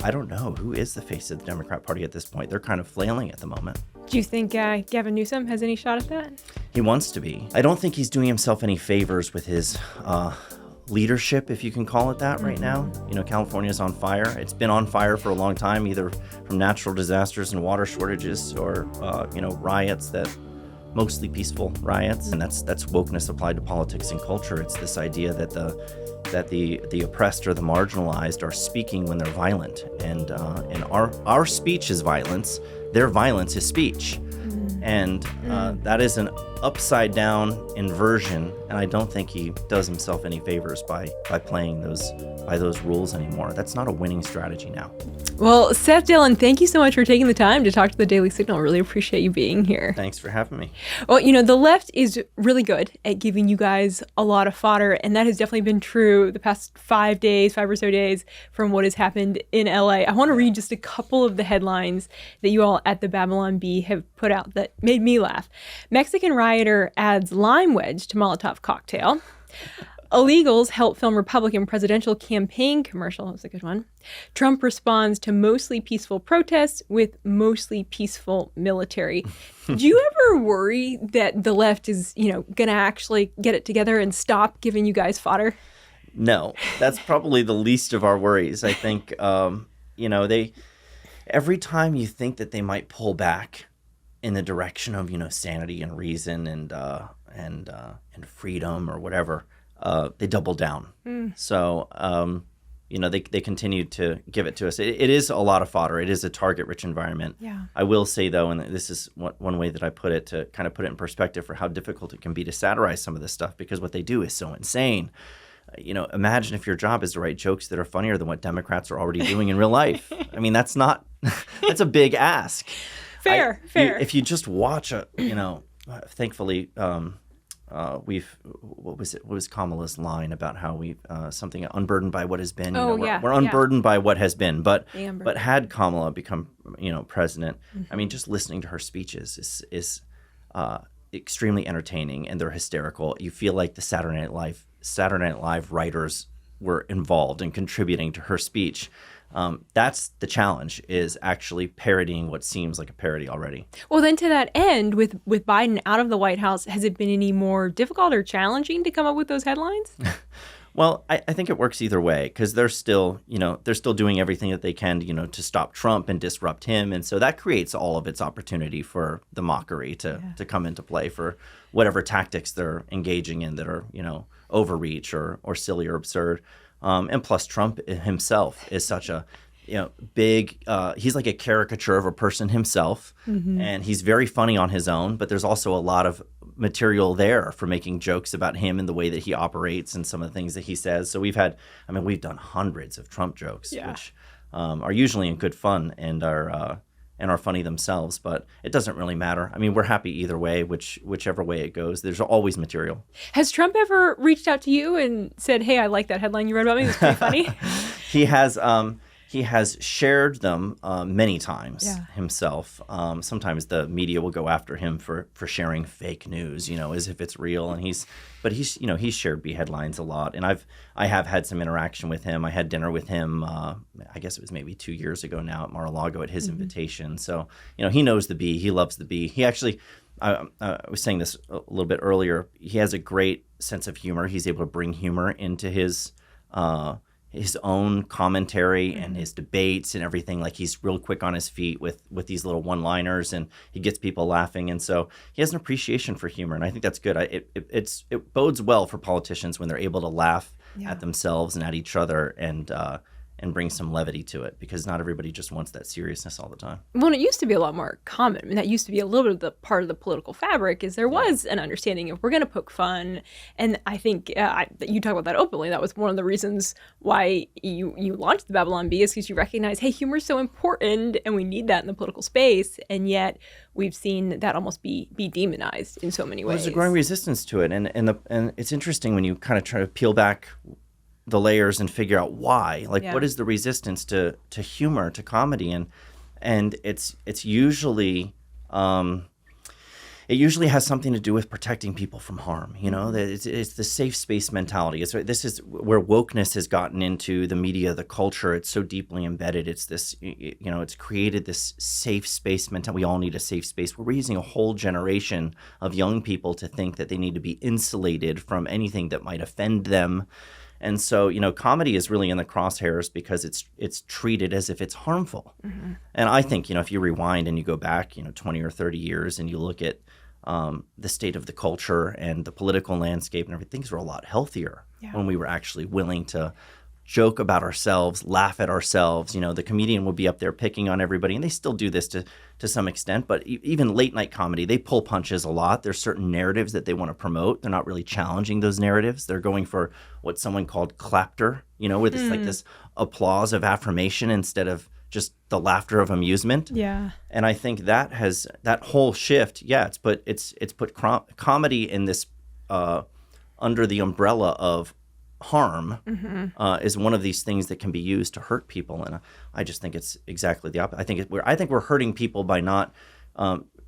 I don't know. Who is the face of the Democrat Party at this point? They're kind of flailing at the moment. Do you think Gavin Newsom has any shot at that? He wants to be. I don't think he's doing himself any favors with his leadership, if you can call it that right now. California's on fire. It's been on fire for a long time, either from natural disasters and water shortages or, riots that mostly peaceful riots. And that's wokeness applied to politics and culture. It's this idea that the oppressed or the marginalized are speaking when they're violent. And our speech is violence. Their violence is speech. And that is an upside down inversion, and I don't think he does himself any favors by playing by those rules anymore. That's not a winning strategy now. Well, Seth Dillon, thank you so much for taking the time to talk to the Daily Signal. Really appreciate you being here. Thanks for having me. Well, the left is really good at giving you guys a lot of fodder, and that has definitely been true the past 5 or so days from what has happened in LA. I want to read just a couple of the headlines that you all at the Babylon Bee have put out that made me laugh. Mexican rioter adds lime wedge to Molotov cocktail. Illegals help film Republican presidential campaign commercial. That was a good one. Trump responds to mostly peaceful protests with mostly peaceful military. Do you ever worry that the left is, going to actually get it together and stop giving you guys fodder? No, that's probably the least of our worries. I think, they every time you think that they might pull back in the direction of, sanity and reason and freedom or whatever, they double down. So, they continue to give it to us. It is a lot of fodder. It is a target-rich environment. Yeah. I will say, though, and this is one way that I put it to kind of put it in perspective for how difficult it can be to satirize some of this stuff, because what they do is so insane. Imagine if your job is to write jokes that are funnier than what Democrats are already doing in real life. I mean, that's a big ask. Fair. If you just watch thankfully, what was Kamala's line about how we something unburdened by what has been. We're unburdened by what has been. But had Kamala become president, I mean, just listening to her speeches is extremely entertaining, and they're hysterical. You feel like the Saturday Night Live writers were involved in contributing to her speech. That's the challenge, is actually parodying what seems like a parody already. Well, then to that end, with Biden out of the White House, has it been any more difficult or challenging to come up with those headlines? Well, I think it works either way, because they're still doing everything that they can, to stop Trump and disrupt him. And so that creates all of its opportunity for the mockery to come into play for whatever tactics they're engaging in that are, overreach or silly or absurd. And plus, Trump himself is such a big, he's like a caricature of a person himself, and he's very funny on his own, but there's also a lot of material there for making jokes about him and the way that he operates and some of the things that he says. So we've done hundreds of Trump jokes, which are usually in good fun and are funny themselves, but it doesn't really matter. I mean, we're happy either way, whichever way it goes. There's always material. Has Trump ever reached out to you and said, "Hey, I like that headline you read about me. It was pretty funny"? He has shared them many times himself. Sometimes the media will go after him for sharing fake news, as if it's real. And he's shared B headlines a lot. And I have had some interaction with him. I had dinner with him. I guess it was maybe 2 years ago now at Mar-a-Lago at his invitation. So he knows the B. He loves the B. He actually. I was saying this a little bit earlier. He has a great sense of humor. He's able to bring humor into his own commentary and his debates and everything. Like, he's real quick on his feet with these little one-liners, and he gets people laughing. And so he has an appreciation for humor, and I think that's good. It bodes well for politicians when they're able to laugh at themselves and at each other and bring some levity to it, because not everybody just wants that seriousness all the time. Well, it used to be a lot more common. I mean, that used to be a little bit of the part of the political fabric, is there was an understanding of, we're going to poke fun. And I think you talk about that openly. That was one of the reasons why you launched the Babylon Bee, is because you recognize, hey, humor is so important and we need that in the political space. And yet we've seen that almost be demonized in so many ways. There's a growing resistance to it. And it's interesting when you kind of try to peel back the layers and figure out why. What is the resistance to humor, to comedy? And it's usually it usually has something to do with protecting people from harm. You know, it's the safe space mentality. This is where wokeness has gotten into the media, the culture. It's so deeply embedded. It's this, you know, it's created this safe space mentality. We all need a safe space. We're raising a whole generation of young people to think that they need to be insulated from anything that might offend them. And so, you know, comedy is really in the crosshairs because it's treated as if it's harmful. Mm-hmm. And I think, you know, if you rewind and you go back, you know, 20 or 30 years and you look at the state of the culture and the political landscape and everything, things were a lot healthier when we were actually willing to joke about ourselves, laugh at ourselves. You know, the comedian would be up there picking on everybody, and they still do this to some extent. But even late night comedy, they pull punches a lot. There's certain narratives that they want to promote. They're not really challenging those narratives. They're going for what someone called clapter, you know, with like this applause of affirmation instead of just the laughter of amusement. Yeah. And I think that whole shift. Yeah, it's put comedy in this under the umbrella of harm is one of these things that can be used to hurt people, and I just think it's exactly the opposite. I think we're hurting people by not,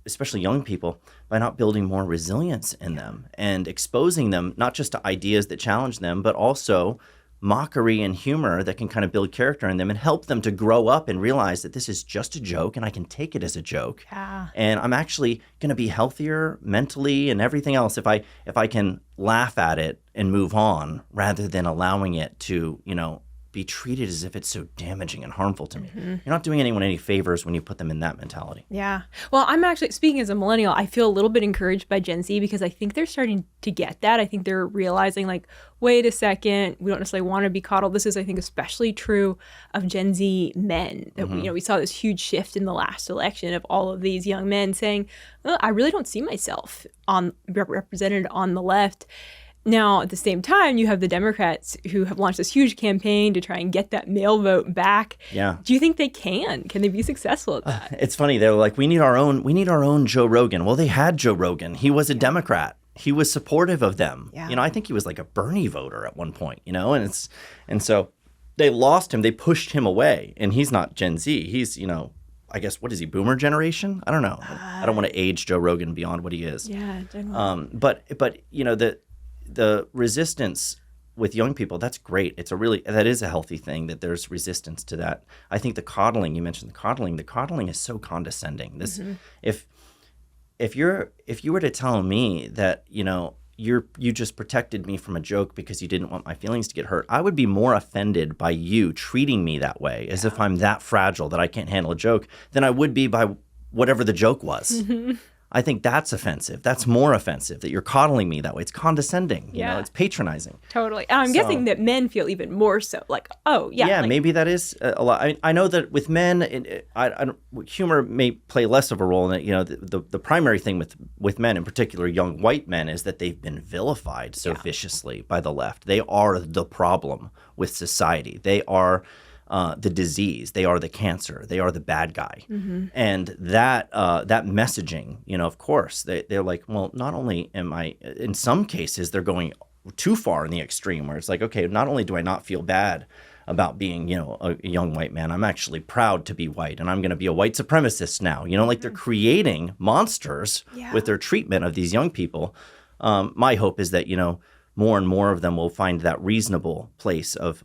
especially young people, by not building more resilience in them and exposing them not just to ideas that challenge them, but also mockery and humor that can kind of build character in them and help them to grow up and realize that this is just a joke and I can take it as a joke. Yeah. And I'm actually going to be healthier mentally and everything else if I can laugh at it and move on rather than allowing it to, you know, be treated as if it's so damaging and harmful to me. You're not doing anyone any favors when you put them in that mentality. Yeah. Well, I'm actually, speaking as a millennial, I feel a little bit encouraged by Gen Z because I think they're starting to get that. I think they're realizing like, wait a second, we don't necessarily want to be coddled. This is, I think, especially true of Gen Z men. That we saw this huge shift in the last election of all of these young men saying, I really don't see myself represented on the left. Now, at the same time, you have the Democrats who have launched this huge campaign to try and get that male vote back. Yeah. Do you think they can? Can they be successful at that? It's funny. They're like, we need our own Joe Rogan. Well, they had Joe Rogan. He was a Democrat. He was supportive of them. Yeah. You know, I think he was like a Bernie voter at one point, you know, and so they lost him. They pushed him away, and he's not Gen Z. He's, you know, I guess, what is he, boomer generation? I don't know. I don't want to age Joe Rogan beyond what he is. Yeah. But you know, the resistance with young people, that's great. That is a healthy thing that there's resistance to that. I think the coddling, you mentioned the coddling is so condescending. If you were to tell me that, you know, you just protected me from a joke because you didn't want my feelings to get hurt, I would be more offended by you treating me that way, as if I'm that fragile that I can't handle a joke, than I would be by whatever the joke was. I think that's offensive. That's more offensive, that you're coddling me that way. It's condescending. You know, it's patronizing. Totally. And I'm guessing that men feel even more so. Like, oh, yeah. Yeah, like, maybe that is a lot. I know that with men, humor may play less of a role in it. You know, the primary thing with men, in particular young white men, is that they've been vilified so viciously by the left. They are the problem with society. They are the disease, they are the cancer, they are the bad guy. And that messaging, you know, of course, they're like, well, not only am I, in some cases, they're going too far in the extreme where it's like, okay, not only do I not feel bad about being, you know, a young white man, I'm actually proud to be white, and I'm going to be a white supremacist now. You know, like they're creating monsters with their treatment of these young people. My hope is that, you know, more and more of them will find that reasonable place of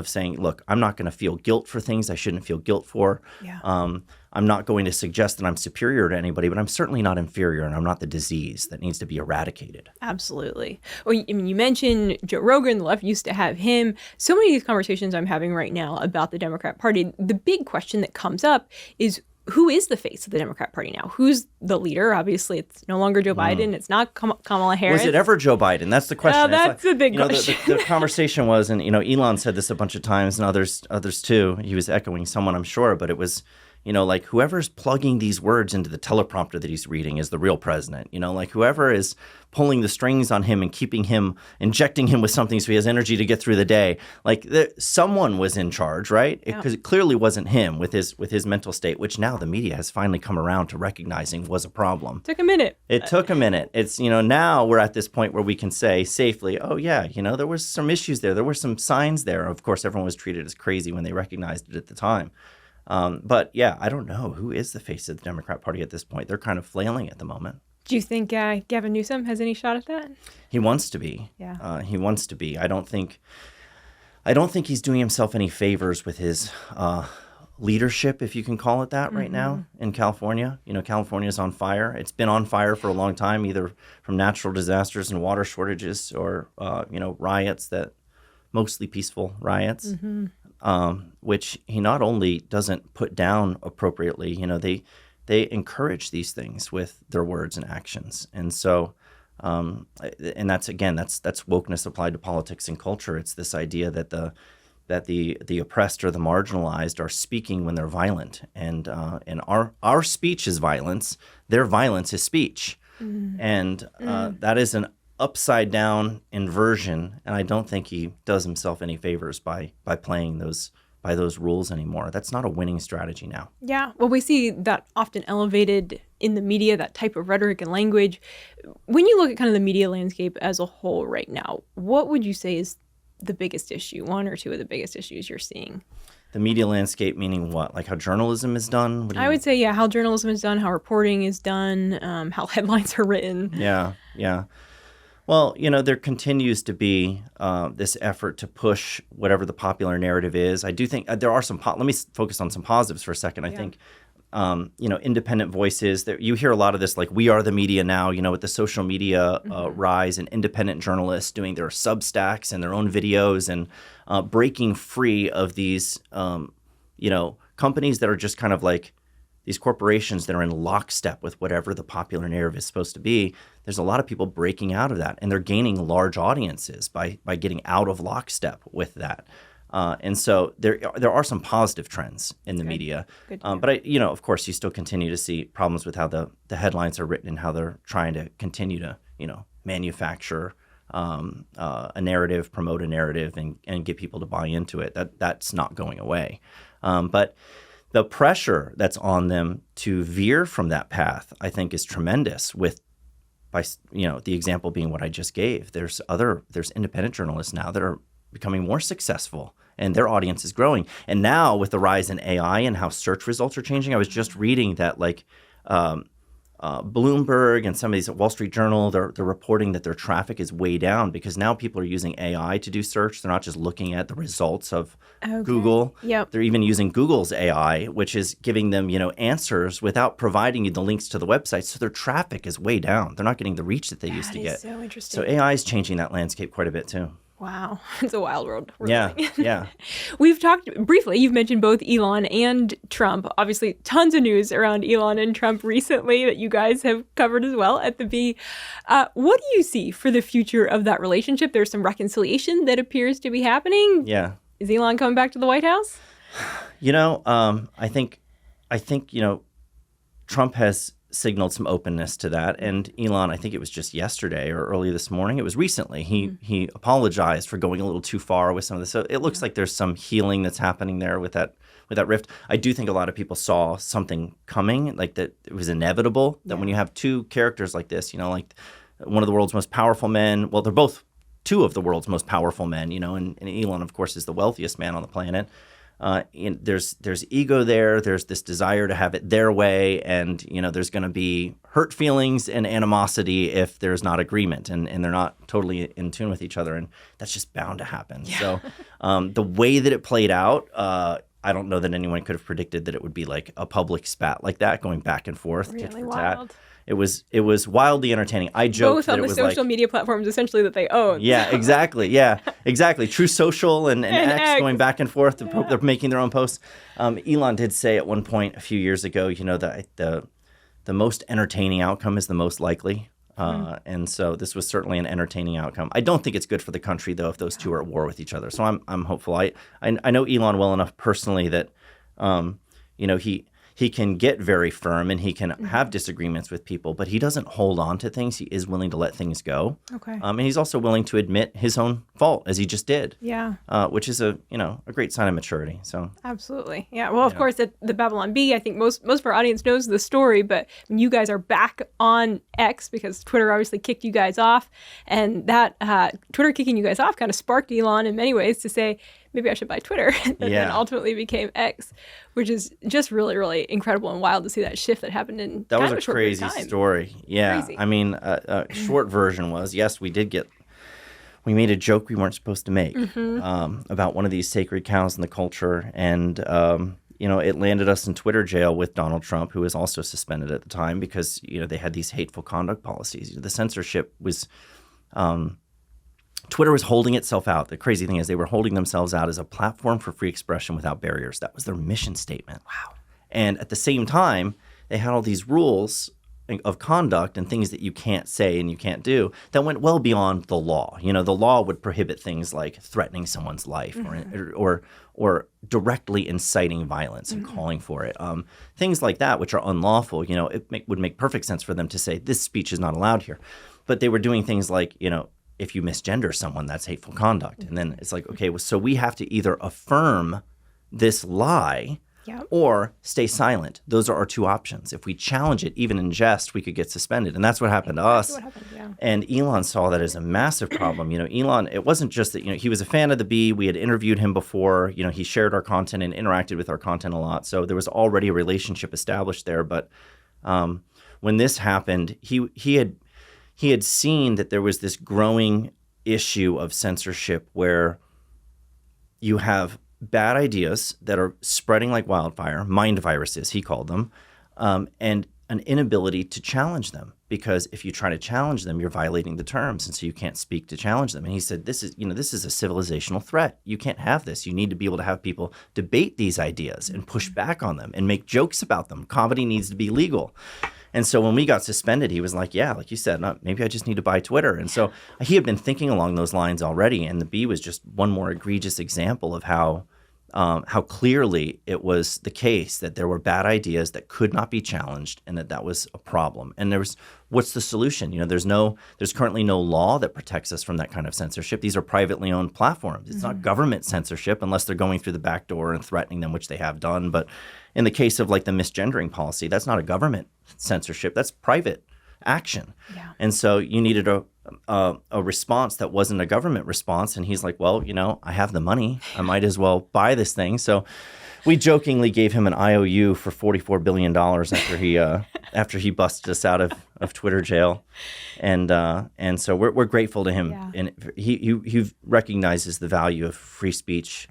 saying, look, I'm not going to feel guilt for things I shouldn't feel guilt for. I'm not going to suggest that I'm superior to anybody, but I'm certainly not inferior, and I'm not the disease that needs to be eradicated. Absolutely. Well, I mean, you mentioned Joe Rogan, the left used to have him. So many of these conversations I'm having right now about the Democrat Party, the big question that comes up is, who is the face of the Democrat Party now? Who's the leader? Obviously, it's no longer Joe Biden. It's not Kamala Harris. Was it ever Joe Biden? That's the question. That's a big question. The conversation was, and, you know, Elon said this a bunch of times, and others too. He was echoing someone, I'm sure, but it was, you know, like whoever's plugging these words into the teleprompter that he's reading is the real president. You know, like whoever is pulling the strings on him and injecting him with something so he has energy to get through the day. Like someone was in charge, right? Because it clearly wasn't him with his mental state, which now the media has finally come around to recognizing was a problem. Took a minute. It took a minute. It's, you know, now we're at this point where we can say safely, oh yeah, you know, there was some issues there. There were some signs there. Of course, everyone was treated as crazy when they recognized it at the time. But yeah, I don't know who is the face of the Democrat Party at this point. They're kind of flailing at the moment. Do you think Gavin Newsom has any shot at that? He wants to be. Yeah. He wants to be. I don't think he's doing himself any favors with his leadership, if you can call it that, right now in California. California is on fire. It's been on fire for a long time, either from natural disasters and water shortages or, riots, that mostly peaceful riots, which he not only doesn't put down appropriately, they encourage these things with their words and actions. And so, and that's wokeness applied to politics and culture. It's this idea that the oppressed or the marginalized are speaking when they're violent, and our speech is violence. Their violence is speech, and that is an upside down inversion. And I don't think he does himself any favors by playing by those rules anymore. That's not a winning strategy now. Yeah. Well, we see that often elevated in the media, that type of rhetoric and language. When you look at kind of the media landscape as a whole right now, what would you say is the biggest issue, one or two of the biggest issues you're seeing? The media landscape, meaning what? Like how journalism is done? I would say, how journalism is done, how reporting is done, how headlines are written. Yeah. Well, there continues to be this effort to push whatever the popular narrative is. I do think there are some. Let me focus on some positives for a second. I think, independent voices. You hear a lot of this, like we are the media now. With the social media rise and independent journalists doing their Substacks and their own videos and breaking free of these, companies that are just kind of like these corporations that are in lockstep with whatever the popular narrative is supposed to be. There's a lot of people breaking out of that, and they're gaining large audiences by getting out of lockstep with that. And so there are some positive trends in the media. But of course, you still continue to see problems with how the headlines are written and how they're trying to continue to, manufacture a narrative, promote a narrative, and get people to buy into it. That's not going away. But the pressure that's on them to veer from that path, I think, is tremendous. By the example being what I just gave. There's independent journalists now that are becoming more successful, and their audience is growing. And now with the rise in AI and how search results are changing, I was just reading that Bloomberg and some of these Wall Street Journal, they're reporting that their traffic is way down because now people are using AI to do search. They're not just looking at the results of Google. Yep. They're even using Google's AI, which is giving them, answers without providing you the links to the website. So their traffic is way down. They're not getting the reach that they used to get. So interesting. So AI is changing that landscape quite a bit too. Wow. It's a wild world. Yeah. We've talked briefly, you've mentioned both Elon and Trump. Obviously, tons of news around Elon and Trump recently that you guys have covered as well at the Bee. What do you see for the future of that relationship? There's some reconciliation that appears to be happening. Yeah. Is Elon coming back to the White House? I think Trump has signaled some openness to that. And Elon, I think it was just yesterday or early this morning, it was recently, he apologized for going a little too far with some of this. So it looks like there's some healing that's happening there with that rift. I do think a lot of people saw something coming, like that it was inevitable that when you have two characters like this, like one of the world's most powerful men, well, they're both two of the world's most powerful men, and Elon, of course, is the wealthiest man on the planet. There's ego there. There's this desire to have it their way, and there's going to be hurt feelings and animosity if there's not agreement, and they're not totally in tune with each other, and that's just bound to happen. Yeah. So the way that it played out, I don't know that anyone could have predicted that it would be like a public spat like that, going back and forth, really tit for wild. tat. It was wildly entertaining. I joked both that on it the was social media platforms essentially that they own. Yeah, exactly. Yeah, exactly. True Social and X going back and forth. Yeah. They're making their own posts. Elon did say at one point a few years ago, that the most entertaining outcome is the most likely. And so this was certainly an entertaining outcome. I don't think it's good for the country, though, if those two are at war with each other. So I'm hopeful. I know Elon well enough personally that he can get very firm and he can have disagreements with people, but he doesn't hold on to things. He is willing to let things go. Okay. And he's also willing to admit his own fault, as he just did. Yeah. Which is a great sign of maturity. So absolutely. Yeah. Well, of course, at the Babylon Bee, I think most of our audience knows the story, but when you guys are back on X, because Twitter obviously kicked you guys off, and that Twitter kicking you guys off kind of sparked Elon in many ways to say, maybe I should buy Twitter. And then ultimately became X, which is just really, really incredible and wild to see that shift that happened in that kind was of a short period crazy of time. story. Yeah. Crazy. I mean, short version was, yes, we made a joke we weren't supposed to make about one of these sacred cows in the culture. And, it landed us in Twitter jail with Donald Trump, who was also suspended at the time because, they had these hateful conduct policies. The censorship was Twitter was holding itself out. The crazy thing is they were holding themselves out as a platform for free expression without barriers. That was their mission statement. Wow. And at the same time, they had all these rules of conduct and things that you can't say and you can't do that went well beyond the law. The law would prohibit things like threatening someone's life or directly inciting violence and calling for it. Things like that, which are unlawful, would make perfect sense for them to say this speech is not allowed here. But they were doing things like, if you misgender someone, that's hateful conduct. And then it's like, okay, so we have to either affirm this lie or stay silent. Those are our two options. If we challenge it, even in jest, we could get suspended. And that's what happened to us. And Elon saw that as a massive problem. Elon, it wasn't just that, he was a fan of the Bee. We had interviewed him before. He shared our content and interacted with our content a lot. So there was already a relationship established there. But when this happened, he had seen that there was this growing issue of censorship where you have bad ideas that are spreading like wildfire, mind viruses, he called them, and an inability to challenge them. Because if you try to challenge them, you're violating the terms, and so you can't speak to challenge them. And he said, this is a civilizational threat. You can't have this. You need to be able to have people debate these ideas and push back on them and make jokes about them. Comedy needs to be legal. And so when we got suspended, he was like, yeah, like you said, maybe I just need to buy Twitter. And so he had been thinking along those lines already. And the Bee was just one more egregious example of how clearly it was the case that there were bad ideas that could not be challenged and that was a problem. And what's the solution? There's currently no law that protects us from that kind of censorship. These are privately owned platforms. It's not government censorship unless they're going through the back door and threatening them, which they have done. But in the case of like the misgendering policy, that's not a government censorship. That's private action. Yeah. And so you needed a response that wasn't a government response. And he's like, well, I have the money. I might as well buy this thing. So we jokingly gave him an IOU for $44 billion after he busted us out of Twitter jail. And so we're grateful to him. Yeah. And he recognizes the value of free speech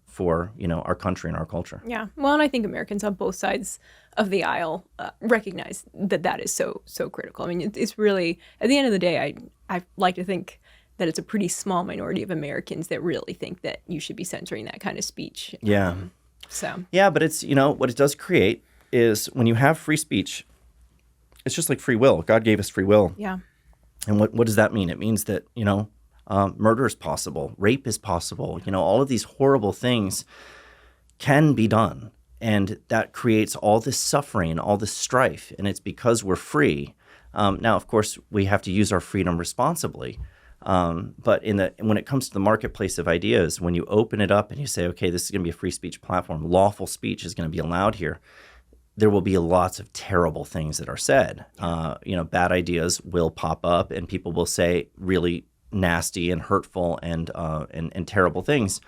for our country and our culture. Yeah. Well, and I think Americans on both sides of the aisle recognize that is so critical. I mean, it's really, at the end of the day, I like to think that it's a pretty small minority of Americans that really think that you should be censoring that kind of speech. Yeah. Yeah, but it's, what it does create is when you have free speech, it's just like free will. God gave us free will. Yeah. And what does that mean? It means that, murder is possible, rape is possible, all of these horrible things can be done. And that creates all this suffering, all this strife, and it's because we're free. Now, of course, we have to use our freedom responsibly. But when it comes to the marketplace of ideas, when you open it up and you say, okay, this is going to be a free speech platform, lawful speech is going to be allowed here, there will be lots of terrible things that are said. Bad ideas will pop up and people will say really nasty and hurtful and terrible things.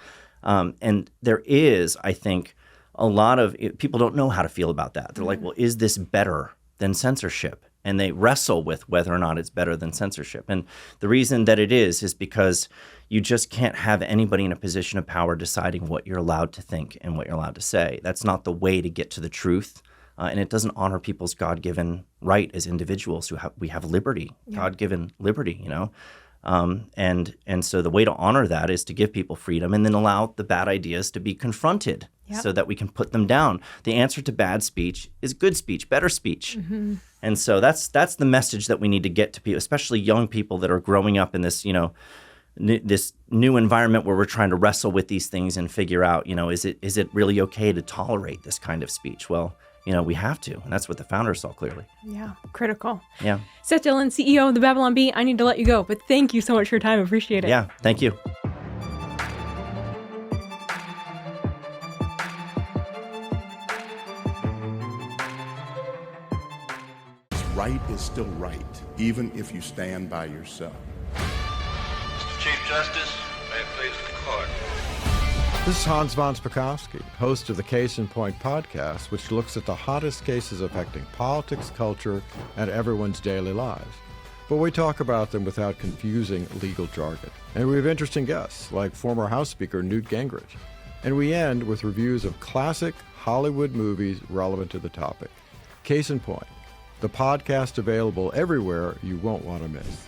And there is, I think, a lot of people don't know how to feel about that. They're like, well, is this better than censorship? And they wrestle with whether or not it's better than censorship. And the reason that it is because you just can't have anybody in a position of power deciding what you're allowed to think and what you're allowed to say. That's not the way to get to the truth. And it doesn't honor people's God-given right as individuals we have liberty, God-given liberty, And so the way to honor that is to give people freedom and then allow the bad ideas to be confronted so that we can put them down. The answer to bad speech is good speech, better speech. Mm-hmm. And so that's the message that we need to get to people, especially young people that are growing up in this, this new environment where we're trying to wrestle with these things and figure out, is it really okay to tolerate this kind of speech? Well, we have to, and that's what the founders saw clearly. Yeah, critical. Yeah. Seth Dillon, CEO of the Babylon Bee, I need to let you go, but thank you so much for your time. Appreciate it. Yeah, thank you. Right is still right, even if you stand by yourself. Mr. Chief Justice, may it please the court. This is Hans von Spakovsky, host of the Case in Point podcast, which looks at the hottest cases affecting politics, culture, and everyone's daily lives. But we talk about them without confusing legal jargon. And we have interesting guests, like former House Speaker Newt Gingrich. And we end with reviews of classic Hollywood movies relevant to the topic. Case in Point, the podcast available everywhere you won't want to miss.